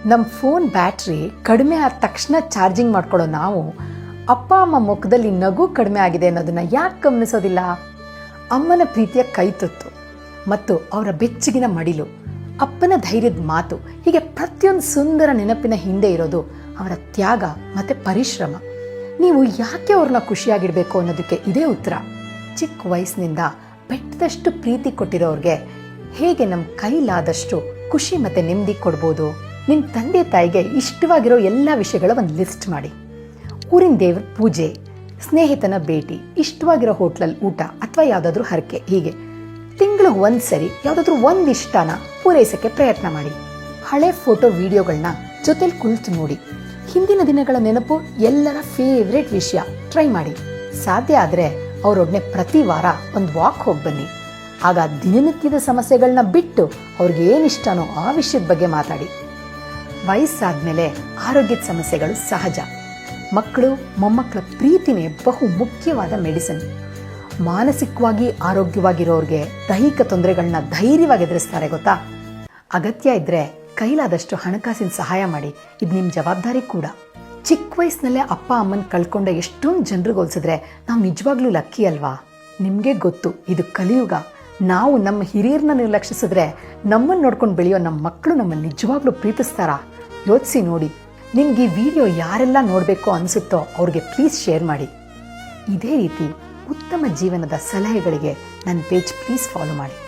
ನಮ್ಮ phone battery ಕಡಿಮೆ ಆದ ತಕ್ಷಣ ಚಾರ್ಜಿಂಗ್ ಮಾಡ್ಕೊಳ್ಳೋ ನಾವು ಅಪ್ಪ ಅಮ್ಮ ಮುಖದಲ್ಲಿ ನಗು ಕಡಿಮೆ ಆಗಿದೆ ಅನ್ನೋದನ್ನ ಯಾಕೆ ಗಮನಿಸೋದಿಲ್ಲ? ಅಮ್ಮನ ಪ್ರೀತಿಯ ಕೈತುತ್ತು ಮತ್ತು ಅವರ ಬೆಚ್ಚಗಿನ ಮಡಿಲು, ಅಪ್ಪನ ಧೈರ್ಯದ ಮಾತು, ಹೀಗೆ ಪ್ರತಿಯೊಂದು ಸುಂದರ ನೆನಪಿನ ಹಿಂದೆ ಇರೋದು ಅವರ ತ್ಯಾಗ ಮತ್ತು ಪರಿಶ್ರಮ. ನೀವು ಯಾಕೆ ಅವ್ರನ್ನ ಖುಷಿಯಾಗಿಡಬೇಕು ಅನ್ನೋದಕ್ಕೆ ಇದೇ ಉತ್ತರ. ಚಿಕ್ಕ ವಯಸ್ಸಿನಿಂದ ಬೆಟ್ಟದಷ್ಟು ಪ್ರೀತಿ ಕೊಟ್ಟಿರೋರಿಗೆ ಹೇಗೆ ನಮ್ಮ ಕೈಲಾದಷ್ಟು ಖುಷಿ ಮತ್ತು ನೆಮ್ಮದಿ ಕೊಡ್ಬೋದು? ನಿಮ್ಮ ತಂದೆ ತಾಯಿಗೆ ಇಷ್ಟವಾಗಿರೋ ಎಲ್ಲ ವಿಷಯಗಳ ಒಂದು ಲಿಸ್ಟ್ ಮಾಡಿ. ಊರಿನ ದೇವ್ರ ಪೂಜೆ, ಸ್ನೇಹಿತನ ಭೇಟಿ, ಇಷ್ಟವಾಗಿರೋ ಹೋಟ್ಲಲ್ಲಿ ಊಟ ಅಥವಾ ಯಾವುದಾದ್ರೂ ಹರಕೆ, ಹೀಗೆ ತಿಂಗಳಿಗೆ ಒಂದು ಸರಿ ಯಾವುದಾದ್ರೂ ಒಂದು ಇಷ್ಟನ ಪೂರೈಸೋಕ್ಕೆ ಪ್ರಯತ್ನ ಮಾಡಿ. ಹಳೆ ಫೋಟೋ ವಿಡಿಯೋಗಳನ್ನ ಜೊತೆಲಿ ಕುಳಿತು ನೋಡಿ. ಹಿಂದಿನ ದಿನಗಳ ನೆನಪು, ಎಲ್ಲರ ಫೇವ್ರೇಟ್ ವಿಷಯ ಟ್ರೈ ಮಾಡಿ. ಸಾಧ್ಯ ಆದರೆ ಅವರೊಡನೆ ಪ್ರತಿ ವಾರ ಒಂದು ವಾಕ್ ಹೋಗಿ ಬನ್ನಿ. ಆಗ ದಿನನಿತ್ಯದ ಸಮಸ್ಯೆಗಳನ್ನ ಬಿಟ್ಟು ಅವ್ರಿಗೆ ಏನಿಷ್ಟನೋ ಆ ವಿಷಯದ ಬಗ್ಗೆ ಮಾತಾಡಿ. ವಯಸ್ಸಾದ್ಮೇಲೆ ಆರೋಗ್ಯದ ಸಮಸ್ಯೆಗಳು ಸಹಜ. ಮಕ್ಕಳು ಮೊಮ್ಮಕ್ಕಳ ಪ್ರೀತಿನೇ ಬಹು ಮುಖ್ಯವಾದ ಮೆಡಿಸಿನ್. ಮಾನಸಿಕವಾಗಿ ಆರೋಗ್ಯವಾಗಿರೋರಿಗೆ ದೈಹಿಕ ತೊಂದರೆಗಳನ್ನ ಧೈರ್ಯವಾಗಿ ಎದುರಿಸ್ತಾರೆ ಗೊತ್ತಾ? ಅಗತ್ಯ ಇದ್ರೆ ಕೈಲಾದಷ್ಟು ಹಣಕಾಸಿನ ಸಹಾಯ ಮಾಡಿ. ಇದು ನಿಮ್ಮ ಜವಾಬ್ದಾರಿ ಕೂಡ. ಚಿಕ್ಕ ವಯಸ್ಸಿನಲ್ಲೇ ಅಪ್ಪ ಅಮ್ಮನ ಕಳ್ಕೊಂಡ ಎಷ್ಟೊಂದು ಜನರಿಗೆ ಹೋಲಿಸಿದ್ರೆ ನಾವು ನಿಜವಾಗ್ಲೂ ಲಕ್ಕಿ ಅಲ್ವಾ? ನಿಮಗೆ ಗೊತ್ತು, ಇದು ಕಲಿಯುಗ. ನಾವು ನಮ್ಮ ಹಿರಿಯರನ್ನ ನಿರ್ಲಕ್ಷಿಸಿದ್ರೆ ನಮ್ಮನ್ನು ನೋಡ್ಕೊಂಡು ಬೆಳೆಯೋ ನಮ್ಮ ಮಕ್ಕಳು ನಮ್ಮನ್ನು ನಿಜವಾಗ್ಲೂ ಪ್ರೀತಿಸ್ತಾರಾ? ಯೋಚಿಸಿ ನೋಡಿ. ನಿಮ್ಗೆ ಈ ವಿಡಿಯೋ ಯಾರೆಲ್ಲ ನೋಡಬೇಕು ಅನಿಸುತ್ತೋ ಅವ್ರಿಗೆ ಪ್ಲೀಸ್ ಶೇರ್ ಮಾಡಿ. ಇದೇ ರೀತಿ ಉತ್ತಮ ಜೀವನದ ಸಲಹೆಗಳಿಗೆ ನನ್ನ ಪೇಜ್ ಪ್ಲೀಸ್ ಫಾಲೋ ಮಾಡಿ.